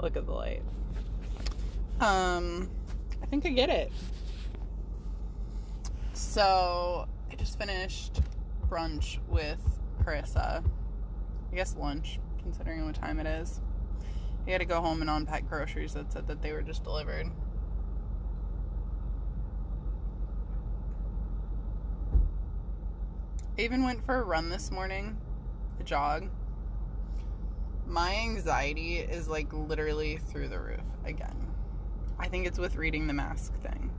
Look at the light. I think I get it. So, I just finished brunch with Carissa. I guess lunch, considering what time it is. I had to go home and unpack groceries that said that they were just delivered. I even went for a run this morning, a jog. My anxiety is like literally through the roof again. I think it's with reading the mask thing.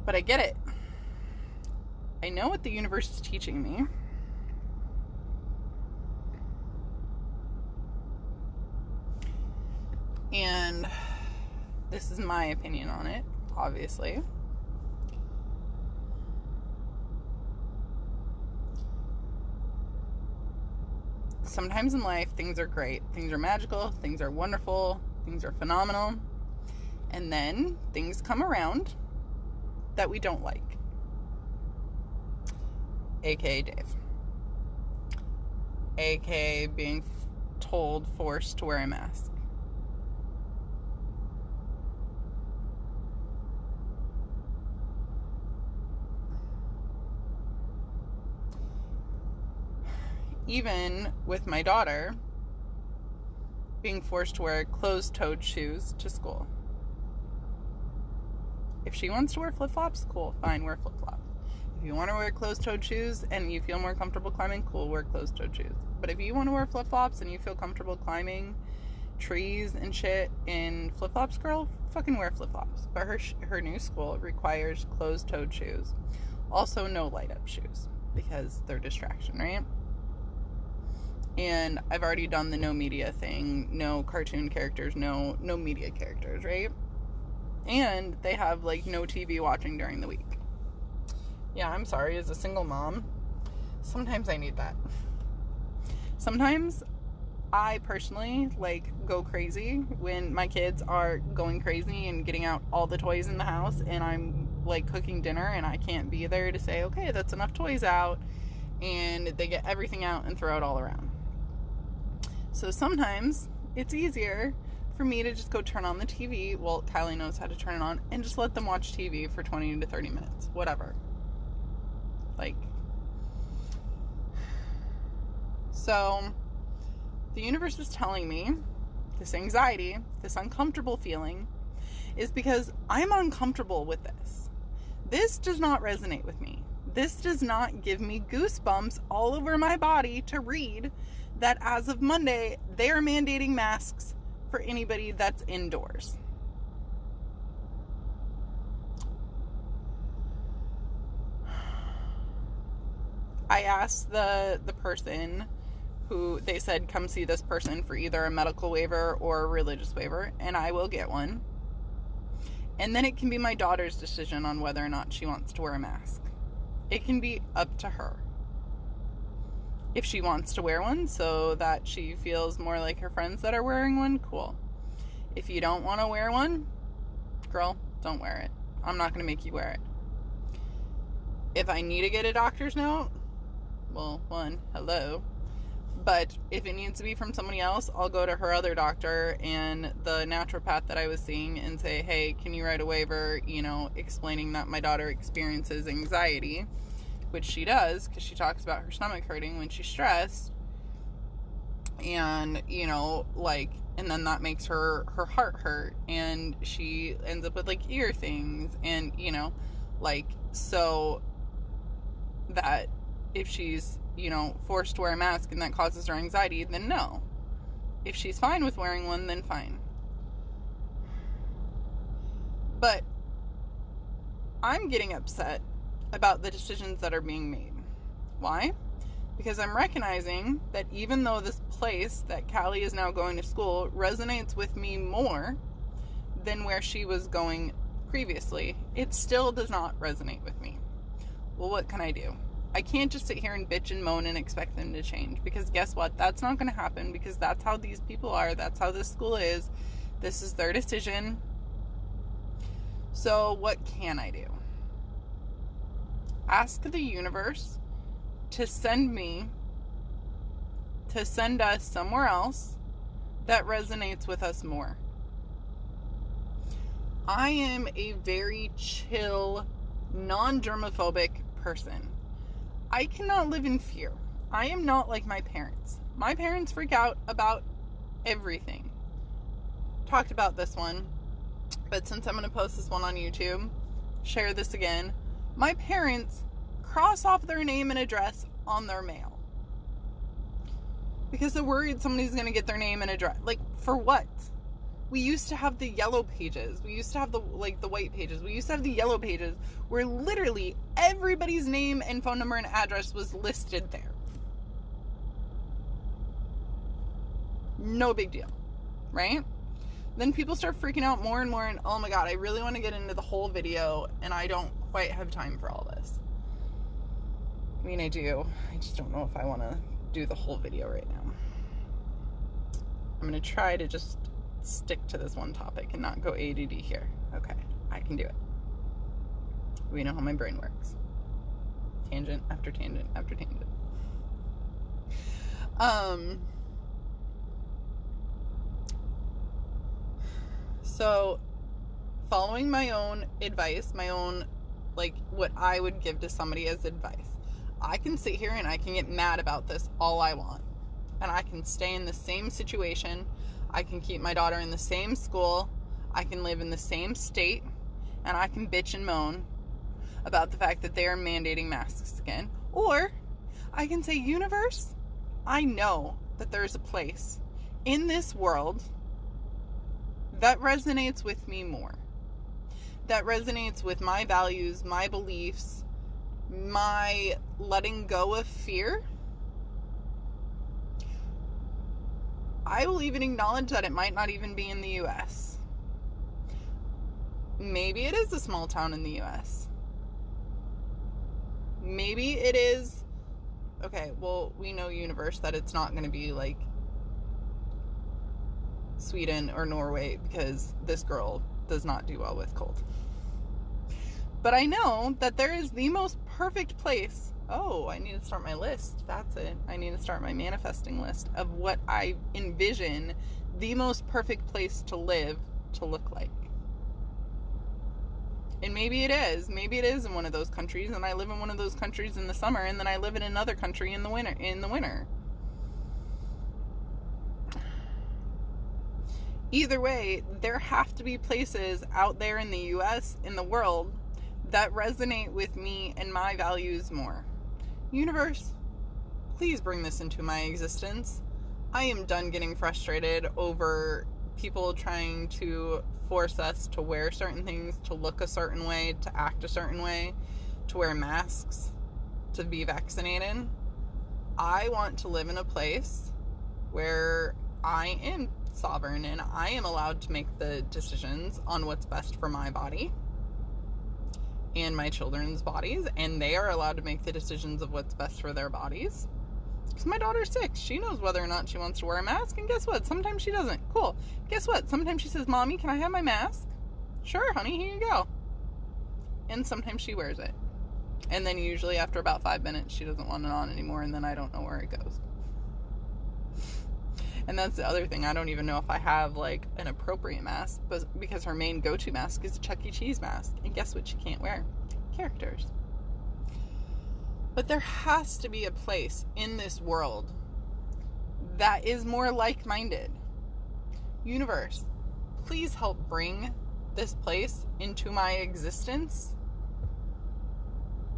But I get it. I know what the universe is teaching me. And this is my opinion on it, obviously. Sometimes in life, things are great. Things are magical. Things are wonderful. Things are phenomenal. And then things come around that we don't like. AKA Dave. AKA being forced to wear a mask. Even with my daughter being forced to wear closed-toed shoes to school. If she wants to wear flip-flops, cool, fine, wear flip-flops. If you want to wear closed-toed shoes and you feel more comfortable climbing, cool, wear closed-toed shoes. But if you want to wear flip-flops and you feel comfortable climbing trees and shit in flip-flops, girl, fucking wear flip-flops. But her new school requires closed-toed shoes. Also, no light-up shoes because they're distraction, right? And I've already done the no media thing, no cartoon characters, no media characters, right? And they have like no TV watching during the week. Yeah, I'm sorry, as a single mom, sometimes I need that. Sometimes I personally like go crazy when my kids are going crazy and getting out all the toys in the house and I'm like cooking dinner and I can't be there to say, okay, that's enough toys out, and they get everything out and throw it all around. So sometimes it's easier for me to just go turn on the TV. Well, Kylie knows how to turn it on, and just let them watch TV for 20 to 30 minutes. Whatever. Like, so the universe is telling me this anxiety, this uncomfortable feeling, is because I'm uncomfortable with this. This does not resonate with me. This does not give me goosebumps all over my body to read that as of Monday, they are mandating masks for anybody that's indoors. I asked the person who they said, come see this person for either a medical waiver or a religious waiver, and I will get one. And then it can be my daughter's decision on whether or not she wants to wear a mask. It can be up to her. If she wants to wear one so that she feels more like her friends that are wearing one, cool. If you don't want to wear one, girl, don't wear it. I'm not going to make you wear it. If I need to get a doctor's note, well, one, hello. But if it needs to be from somebody else, I'll go to her other doctor and the naturopath that I was seeing and say, hey, can you write a waiver, explaining that my daughter experiences anxiety, which she does because she talks about her stomach hurting when she's stressed. And, and then that makes her heart hurt and she ends up with ear things and, so that if she's, forced to wear a mask and that causes her anxiety, then no. If she's fine with wearing one, then fine. But I'm getting upset about the decisions that are being made. Why? Because I'm recognizing that even though this place that Callie is now going to school resonates with me more than where she was going previously, it still does not resonate with me. Well, what can I do? I can't just sit here and bitch and moan and expect them to change, because guess what? That's not going to happen, because that's how these people are. That's how this school is. This is their decision. So what can I do? Ask the universe to send me to send us somewhere else that resonates with us more. I am a very chill, non-germophobic person. I cannot live in fear. I am not like my parents. My parents freak out about everything. Talked about this one, but since I'm going to post this one on YouTube, share this again. My parents cross off their name and address on their mail because they're worried somebody's going to get their name and address. Like, for what? We used to have the yellow pages. We used to have the white pages. We used to have the yellow pages where literally everybody's name and phone number and address was listed there. No big deal, right? Then people start freaking out more and more, and oh my god, I really want to get into the whole video, and I don't quite have time for all this. I mean, I do. I just don't know if I want to do the whole video right now. I'm going to try to just stick to this one topic and not go ADD here. Okay, I can do it. We know how my brain works. Tangent after tangent after tangent. So, following my own advice, my own, like, what I would give to somebody as advice. I can sit here and I can get mad about this all I want. And I can stay in the same situation. I can keep my daughter in the same school. I can live in the same state. And I can bitch and moan about the fact that they are mandating masks again. Or I can say, universe, I know that there's a place in this world that resonates with me more. That resonates with my values, my beliefs, my letting go of fear. I will even acknowledge that it might not even be in the US. Maybe it is a small town in the US. Maybe it is, okay, well, we know, universe, that it's not going to be like Sweden or Norway, because this girl does not do well with cold. But I know that there is the most perfect place. Oh, I need to start my list. That's it. I need to start my manifesting list of what I envision the most perfect place to live to look like. And maybe it is. Maybe it is in one of those countries, and I live in one of those countries in the summer, and then I live in another country in the winter. Either way, there have to be places out there in the US, in the world, that resonate with me and my values more. Universe, please bring this into my existence. I am done getting frustrated over people trying to force us to wear certain things, to look a certain way, to act a certain way, to wear masks, to be vaccinated. I want to live in a place where I am sovereign and I am allowed to make the decisions on what's best for my body and my children's bodies, and they are allowed to make the decisions of what's best for their bodies. Because my daughter's 6. She knows whether or not she wants to wear a mask, and guess what? Sometimes she doesn't. Cool. Guess what? Sometimes she says, Mommy, can I have my mask? Sure, honey, here you go. And sometimes she wears it. And then usually after about 5 minutes, she doesn't want it on anymore, and then I don't know where it goes. And that's the other thing. I don't even know if I have, like, an appropriate mask, but because her main go-to mask is a Chuck E. Cheese mask. And guess what she can't wear? Characters. But there has to be a place in this world that is more like-minded. Universe, please help bring this place into my existence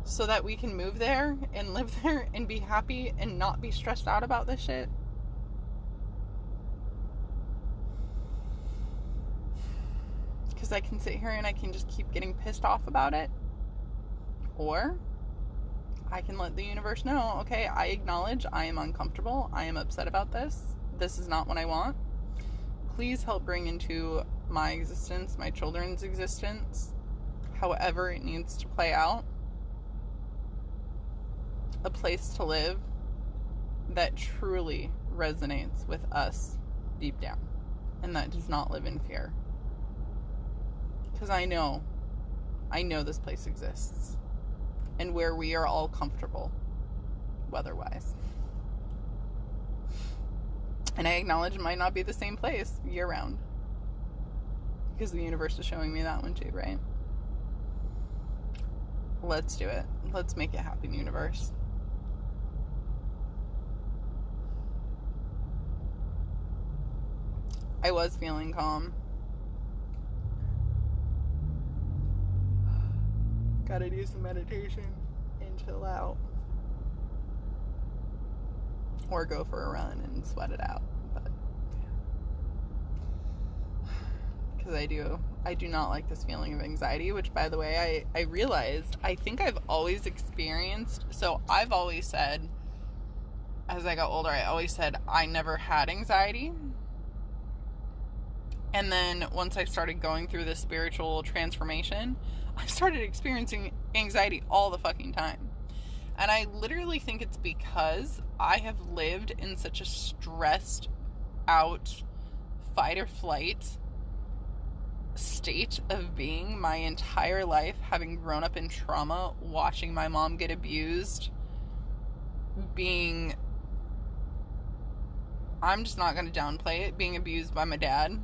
so that we can move there and live there and be happy and not be stressed out about this shit. Because I can sit here and I can just keep getting pissed off about it. Or I can let the universe know, okay, I acknowledge I am uncomfortable. I am upset about this. This is not what I want. Please help bring into my existence, my children's existence, however it needs to play out, a place to live that truly resonates with us deep down and that does not live in fear. Because I know this place exists and where we are all comfortable weather-wise. And I acknowledge it might not be the same place year round. Because the universe is showing me that one too, right? Let's do it. Let's make it happen, universe. I was feeling calm. Gotta do some meditation and chill out. Or go for a run and sweat it out. But because I do not like this feeling of anxiety, which, by the way, I realized I think I've always experienced. So I've always said, as I got older, I always said I never had anxiety. And then once I started going through this spiritual transformation, I started experiencing anxiety all the fucking time. And I literally think it's because I have lived in such a stressed out fight or flight state of being my entire life, having grown up in trauma, watching my mom get abused, I'm just not going to downplay it, being abused by my dad.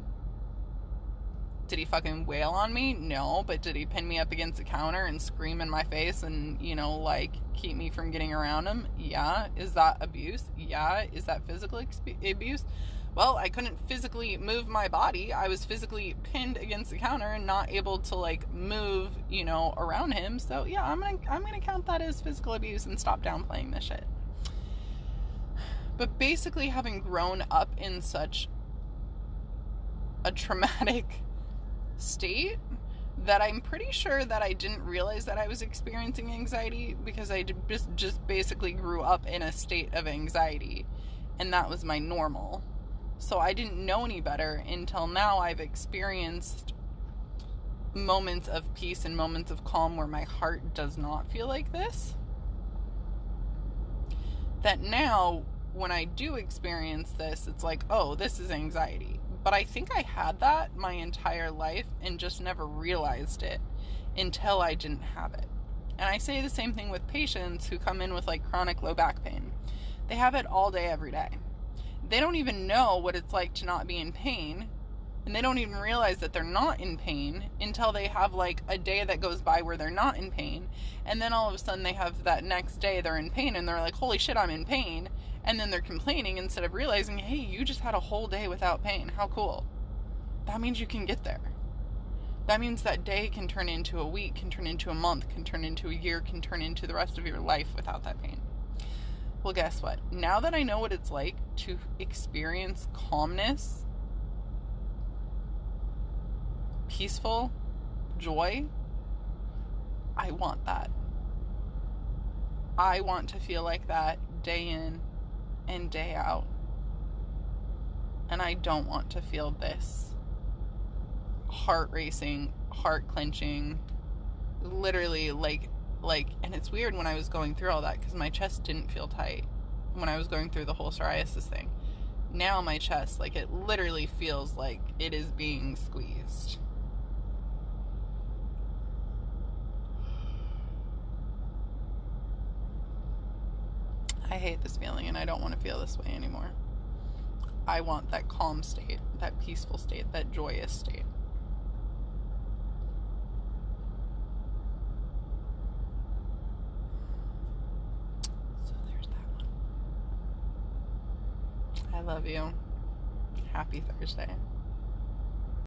Did he fucking wail on me? No. But did he pin me up against the counter and scream in my face and, keep me from getting around him? Yeah. Is that abuse? Yeah. Is that physical abuse? Well, I couldn't physically move my body. I was physically pinned against the counter and not able to, move, around him. So, yeah, I'm gonna count that as physical abuse and stop downplaying this shit. But basically, having grown up in such a traumatic state that I'm pretty sure that I didn't realize that I was experiencing anxiety, because I just basically grew up in a state of anxiety, and that was my normal. So I didn't know any better until now. I've experienced moments of peace and moments of calm where my heart does not feel like this. That now, when I do experience this, it's like, oh, this is anxiety. But I think I had that my entire life and just never realized it until I didn't have it. And I say the same thing with patients who come in with chronic low back pain. They have it all day, every day. They don't even know what it's like to not be in pain. And they don't even realize that they're not in pain until they have a day that goes by where they're not in pain. And then all of a sudden they have that next day they're in pain and they're like, holy shit, I'm in pain. And then they're complaining instead of realizing, hey, you just had a whole day without pain. How cool. That means you can get there. That means that day can turn into a week, can turn into a month, can turn into a year, can turn into the rest of your life without that pain. Well, guess what? Now that I know what it's like to experience calmness, peaceful joy, I want that. I want to feel like that day in and day out. And I don't want to feel this heart racing, heart clenching, literally and it's weird when I was going through all that, because my chest didn't feel tight when I was going through the whole psoriasis thing. Now my chest, it literally feels like it is being squeezed. I hate this feeling, and I don't want to feel this way anymore. I want that calm state, that peaceful state, that joyous state. So there's that one. I love you. Happy Thursday.